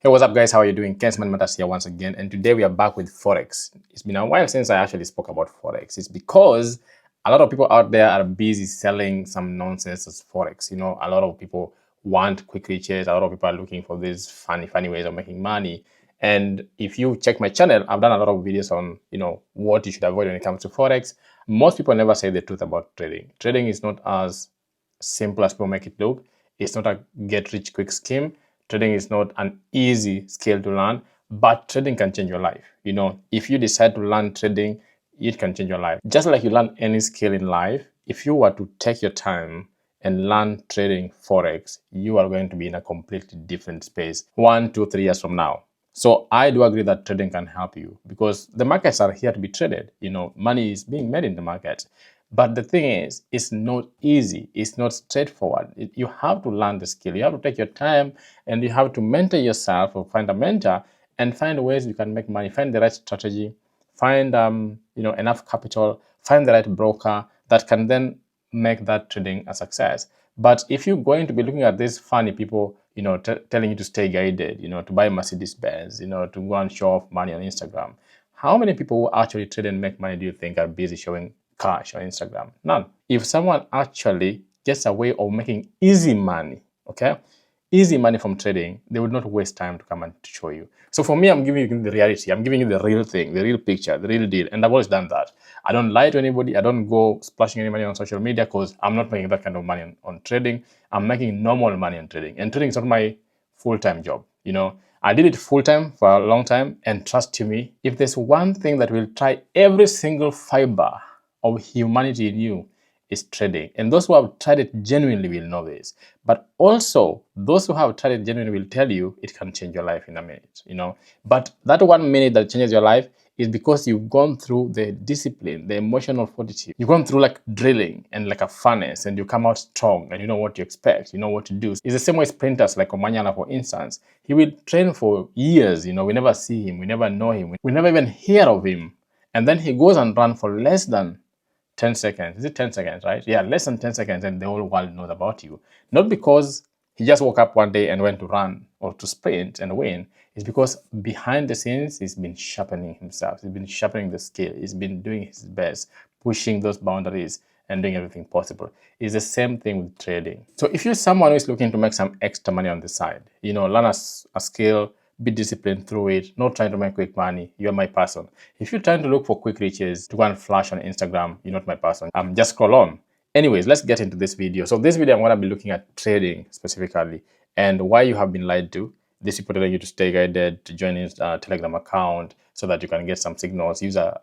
Hey, what's up, guys? How are you doing? Ken's MoneyMatters here once again, and today we are back with Forex. It's been a while since I actually spoke about Forex. It's because a lot of people out there are busy selling some nonsense as Forex. A lot of people want quick riches. A lot of people are looking for these funny ways of making money. And if you check my channel, I've done a lot of videos on, what you should avoid when it comes to Forex. Most people never say the truth about trading. Trading is not as simple as people make it look. It's not a get-rich-quick scheme. Trading is not an easy skill to learn, but trading can change your life. If you decide to learn trading, it can change your life. Just like you learn any skill in life, if you were to take your time and learn trading Forex, you are going to be in a completely different space 1, 2, 3 years from now. So I do agree that trading can help you because the markets are here to be traded. Money is being made in the markets. But the thing is, it's not easy. It's not straightforward. You have to learn the skill. You have to take your time and you have to mentor yourself or find a mentor and find ways you can make money. Find the right strategy, find enough capital, find the right broker that can then make that trading a success. But if you're going to be looking at these funny people, telling you to stay guided, to buy Mercedes Benz, to go and show off money on Instagram, how many people who actually trade and make money do you think are busy showing cash on Instagram? None. If someone actually gets a way of making easy money, easy money from trading, they would not waste time to come and show you. So for me, I'm giving you the reality. I'm giving you the real thing, the real picture, the real deal. And I've always done that. I don't lie to anybody. I don't go splashing any money on social media because I'm not making that kind of money on trading. I'm making normal money on trading. And trading is not my full-time job. I did it full-time for a long time. And trust me, if there's one thing that will try every single fiber of humanity in you, is trading. And those who have tried it genuinely will know this. But also, those who have tried it genuinely will tell you it can change your life in a minute, But that 1 minute that changes your life is because you've gone through the discipline, the emotional fortitude. You've gone through like drilling and like a furnace, and you come out strong and you know what to expect, you know what to do. It's the same way sprinters like Omanyala, for instance. He will train for years, we never see him, we never know him, we never even hear of him. And then he goes and runs for less than 10 seconds. Is it 10 seconds, right? Yeah, less than 10 seconds and the whole world knows about you. Not because he just woke up one day and went to run or to sprint and win. It's because behind the scenes, he's been sharpening himself. He's been sharpening the skill. He's been doing his best, pushing those boundaries and doing everything possible. It's the same thing with trading. So if you're someone who is looking to make some extra money on the side, learn a skill, be disciplined through it, not trying to make quick money, you're my person. If you're trying to look for quick riches to go and flash on Instagram, you're not my person. Just scroll on. Anyways, let's get into this video. So this video, I'm going to be looking at trading specifically and why you have been lied to. This people telling you to stay guided, to join a Telegram account so that you can get some signals, use a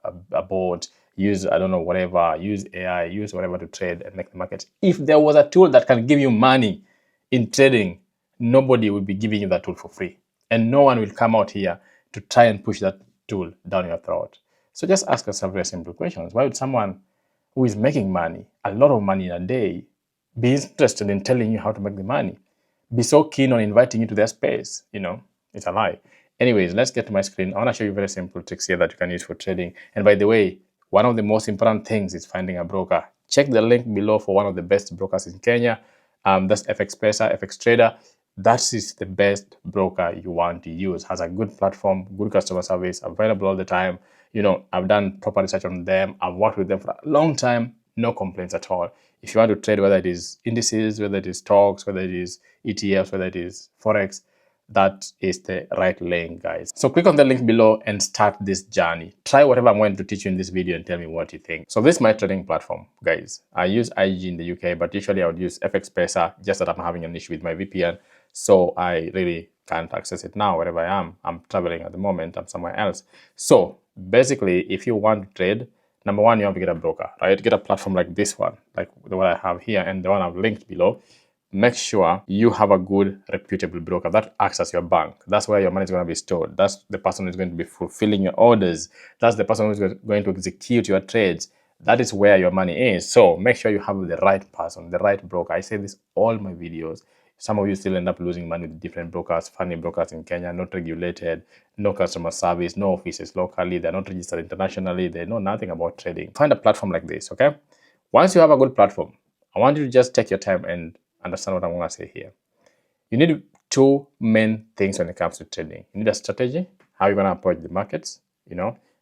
bot, use, I don't know, whatever, use AI, use whatever to trade and make the market. If there was a tool that can give you money in trading, nobody would be giving you that tool for free. And no one will come out here to try and push that tool down your throat. So just ask yourself very simple questions. Why would someone who is making money, a lot of money in a day, be interested in telling you how to make the money? Be so keen on inviting you to their space? It's a lie. Anyways, let's get to my screen. I want to show you very simple tricks here that you can use for trading. And by the way, one of the most important things is finding a broker. Check the link below for one of the best brokers in Kenya. That's FX Trader. That is the best broker you want to use. Has a good platform, good customer service, available all the time. I've done proper research on them. I've worked with them for a long time. No complaints at all. If you want to trade, whether it is indices, whether it is stocks, whether it is ETFs, whether it is Forex, that is the right link, guys. So click on the link below and start this journey. Try whatever I'm going to teach you in this video and tell me what you think. So this is my trading platform, guys. I use IG in the UK, but usually I would use FX, just that I'm having an issue with my VPN. So I really can't access it now wherever I am. I'm traveling at the moment. I'm somewhere else. So basically, if you want to trade, number one, you have to get a broker, right? Get a platform like this one, like the one I have here and the one I've linked below. Make sure you have a good, reputable broker that acts as your bank. That's where your money is going to be stored. That's the person who's going to be fulfilling your orders. That's the person who's going to execute your trades. That is where your money is. So make sure you have the right person, the right broker. I say this all my videos. Some of you still end up losing money with different brokers, funny brokers in Kenya, not regulated, no customer service, no offices locally, they're not registered internationally, they know nothing about trading. Find a platform like this, okay? Once you have a good platform, I want you to just take your time and understand what I'm going to say here. You need to two main things when it comes to trading. You need a strategy, how you're going to approach the markets,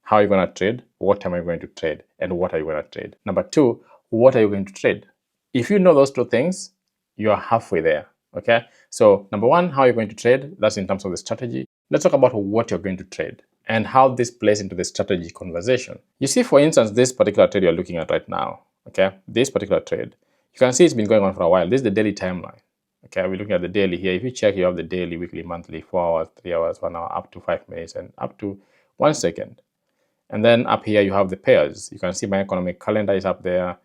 how you're going to trade, what time are you going to trade, and what are you going to trade. Number two, what are you going to trade? If you know those two things, you're halfway there, okay? So number one, how you're going to trade, that's in terms of the strategy. Let's talk about what you're going to trade and how this plays into the strategy conversation. You see, for instance, this particular trade you're looking at right now, okay? This particular trade, you can see it's been going on for a while. This is the daily timeline. Okay, we're looking at the daily here. If you check, you have the daily, weekly, monthly, 4 hours, 3 hours, 1 hour, up to 5 minutes, and up to 1 second. And then up here, you have the pairs. You can see my economic calendar is up there.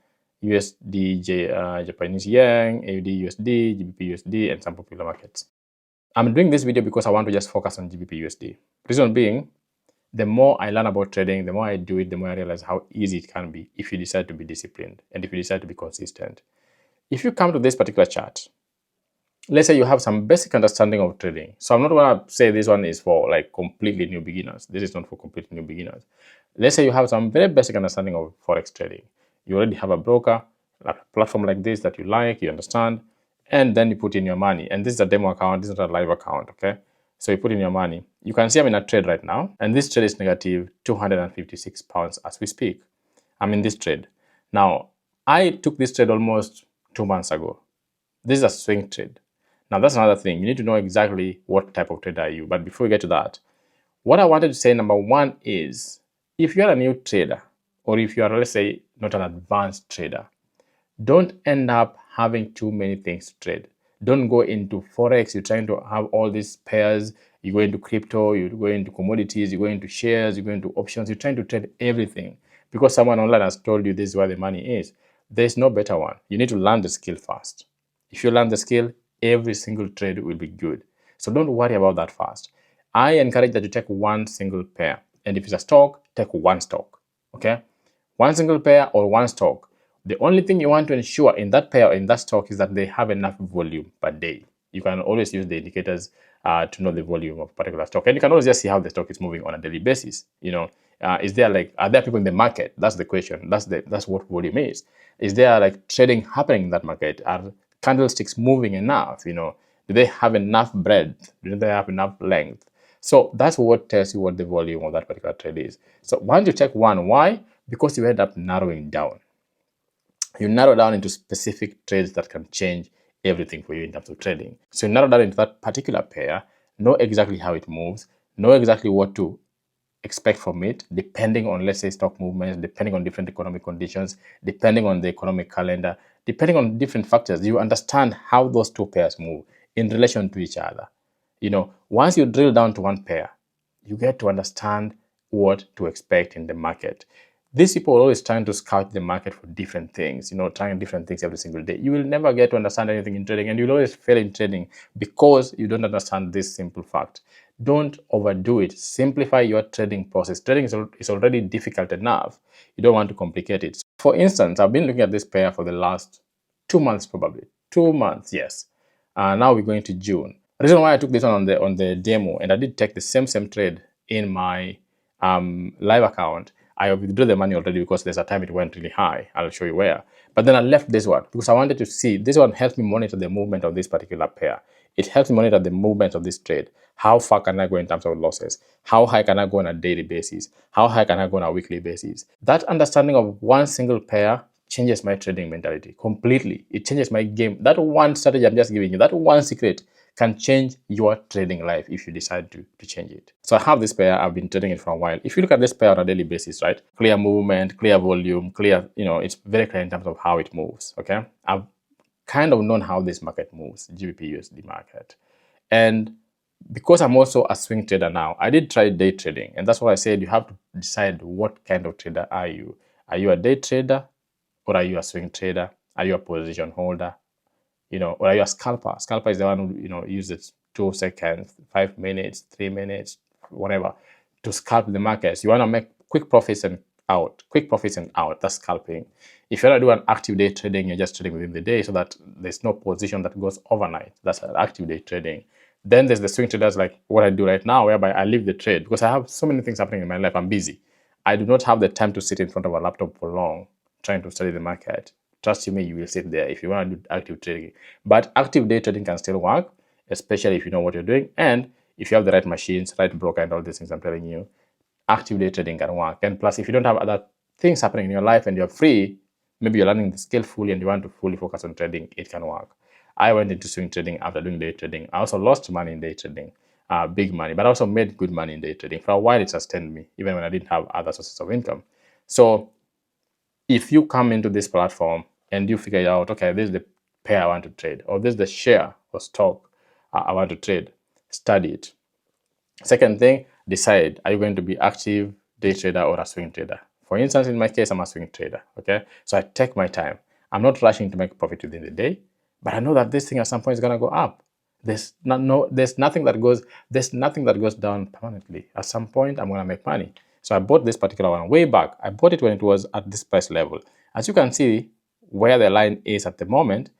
USD, Japanese yen, AUD, USD, GBP, USD, and some popular markets. I'm doing this video because I want to just focus on GBP, USD. Reason being, the more I learn about trading, the more I do it, the more I realize how easy it can be if you decide to be disciplined and if you decide to be consistent. If you come to this particular chart, let's say you have some basic understanding of trading. So I'm not going to say this one is for like completely new beginners. This is not for completely new beginners. Let's say you have some very basic understanding of Forex trading. You already have a broker, a platform like this that you like, you understand, and then you put in your money. And this is a demo account, this is not a live account, okay? So you put in your money. You can see I'm in a trade right now, and this trade is negative 256 pounds as we speak. I'm in this trade. Now, I took this trade almost 2 months ago. This is a swing trade. Now, that's another thing. You need to know exactly what type of trader are you. But before we get to that, what I wanted to say, number one, is if you're a new trader, or if you are, let's say, not an advanced trader, don't end up having too many things to trade. Don't go into Forex. You're trying to have all these pairs. You go into crypto, you go into commodities, you go into shares, you go into options. You're trying to trade everything because someone online has told you this is where the money is. There's no better one. You need to learn the skill first. If you learn the skill, every single trade will be good. So don't worry about that first. I encourage that you take one single pair. And if it's a stock, take one stock. Okay? One single pair or one stock. The only thing you want to ensure in that pair or in that stock is that they have enough volume per day. You can always use the indicators to know the volume of a particular stock. And you can always just see how the stock is moving on a daily basis. Are there people in the market? That's the question. That's what volume is. Is there like trading happening in that market? Are candlesticks moving enough? Do they have enough breadth? Do they have enough length? So that's what tells you what the volume of that particular trade is. So once you check one, why? Because you end up narrowing down. You narrow down into specific trades that can change everything for you in terms of trading. So you narrow down into that particular pair, know exactly how it moves, know exactly what to expect from it, depending on, let's say, stock movements, depending on different economic conditions, depending on the economic calendar, depending on different factors. You understand how those two pairs move in relation to each other. Once you drill down to one pair, you get to understand what to expect in the market. These people are always trying to scout the market for different things, trying different things every single day. You will never get to understand anything in trading, and you'll always fail in trading because you don't understand this simple fact. Don't overdo it. Simplify your trading process. Trading is already difficult enough. You don't want to complicate it. For instance, I've been looking at this pair for the last 2 months, probably. 2 months, yes. Now we're going to June. The reason why I took this one on the demo, and I did take the same trade in my live account, I withdrew the money already because there's a time it went really high. I'll show you where. But then I left this one because I wanted to see. This one helps me monitor the movement of this particular pair. It helps me monitor the movement of this trade. How far can I go in terms of losses? How high can I go on a daily basis? How high can I go on a weekly basis? That understanding of one single pair changes my trading mentality completely. It changes my game. That one strategy I'm just giving you, that one secret can change your trading life if you decide to change it. So I have this pair. I've been trading it for a while. If you look at this pair on a daily basis, right? Clear movement, clear volume, clear, it's very clear in terms of how it moves, okay? I've kind of known how this market moves, GBP USD market. And because I'm also a swing trader now, I did try day trading. And that's why I said you have to decide what kind of trader are you. Are you a day trader or are you a swing trader? Are you a position holder? Or are you a scalper? Scalper is the one who, uses 2 seconds, 5 minutes, 3 minutes, whatever, to scalp the markets. You want to make quick profits and out. That's scalping. If you want to do an active day trading, you're just trading within the day so that there's no position that goes overnight. That's an active day trading. Then there's the swing traders like what I do right now, whereby I leave the trade because I have so many things happening in my life. I'm busy. I do not have the time to sit in front of a laptop for long trying to study the market. Trust me, you will sit there if you want to do active trading. But active day trading can still work. especially if you know what you're doing. And if you have the right machines, right broker, and all these things I'm telling you, active day trading can work. And plus, if you don't have other things happening in your life and you're free, maybe you're learning the skill fully and you want to fully focus on trading, it can work. I went into swing trading after doing day trading. I also lost money in day trading, big money, but I also made good money in day trading. For a while, it sustained me, even when I didn't have other sources of income. So if you come into this platform and you figure out, okay, this is the pair I want to trade, or this is the share or stock I want to trade, study it. Second thing, decide, are you going to be active day trader or a swing trader? For instance, in my case, I'm a swing trader, okay? So I take my time. I'm not rushing to make profit within the day, but I know that this thing at some point is going to go up. There's nothing that goes down permanently. At some point, I'm going to make money. So I bought this particular one way back. I bought it when it was at this price level. As you can see, where the line is at the moment,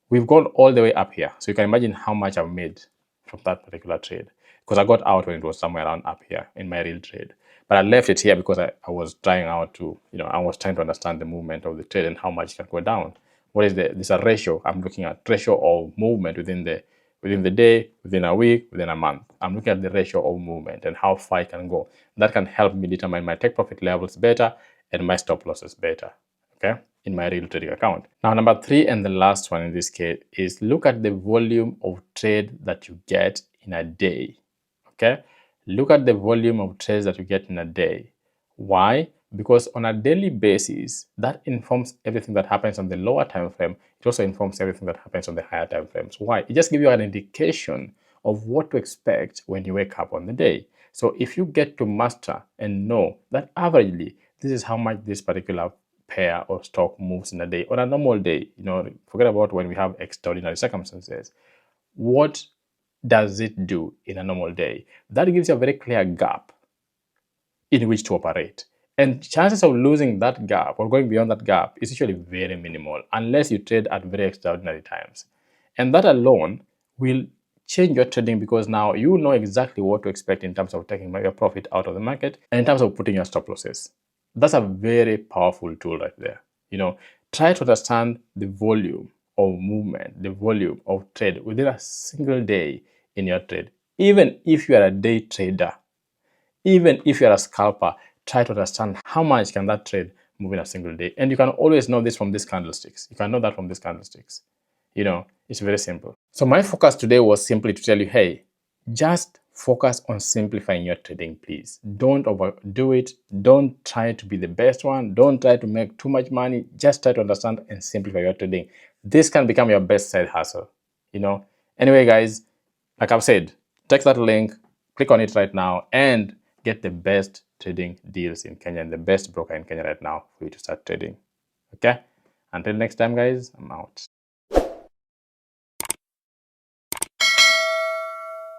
we've gone all the way up here. So you can imagine how much I've made from that particular trade, because I got out when it was somewhere around up here in my real trade. But I left it here because I was trying out to, I was trying to understand the movement of the trade and how much it can go down. What is this a ratio? I'm looking at ratio of movement within the day, within a week, within a month. I'm looking at the ratio of movement and how far it can go. That can help me determine my take profit levels better and my stop losses better, okay, in my real trading account. Now, number 3 and the last one in this case is look at the volume of trade that you get in a day, okay? Look at the volume of trades that you get in a day. Why? Because on a daily basis, that informs everything that happens on the lower time frame. It also informs everything that happens on the higher time frames. Why? It just gives you an indication of what to expect when you wake up on the day. So if you get to master and know that averagely, this is how much this particular pair or stock moves in a day, on a normal day, forget about when we have extraordinary circumstances. What does it do in a normal day? That gives you a very clear gap in which to operate. And chances of losing that gap or going beyond that gap is usually very minimal unless you trade at very extraordinary times. And that alone will change your trading, because now you know exactly what to expect in terms of taking your profit out of the market and in terms of putting your stop losses. That's a very powerful tool right there. Try to understand the volume of movement, the volume of trade within a single day in your trade. Even if you are a day trader, even if you're a scalper, try to understand how much can that trade move in a single day. And you can always know this from these candlesticks. You can know that from these candlesticks. It's very simple. So my focus today was simply to tell you, hey, just focus on simplifying your trading, please. Don't overdo it. Don't try to be the best one. Don't try to make too much money. Just try to understand and simplify your trading. This can become your best side hustle. Anyway, guys, like I've said, take that link, click on it right now, and get the best trading deals in Kenya and the best broker in Kenya right now for you to start trading. Okay? Until next time, guys, I'm out.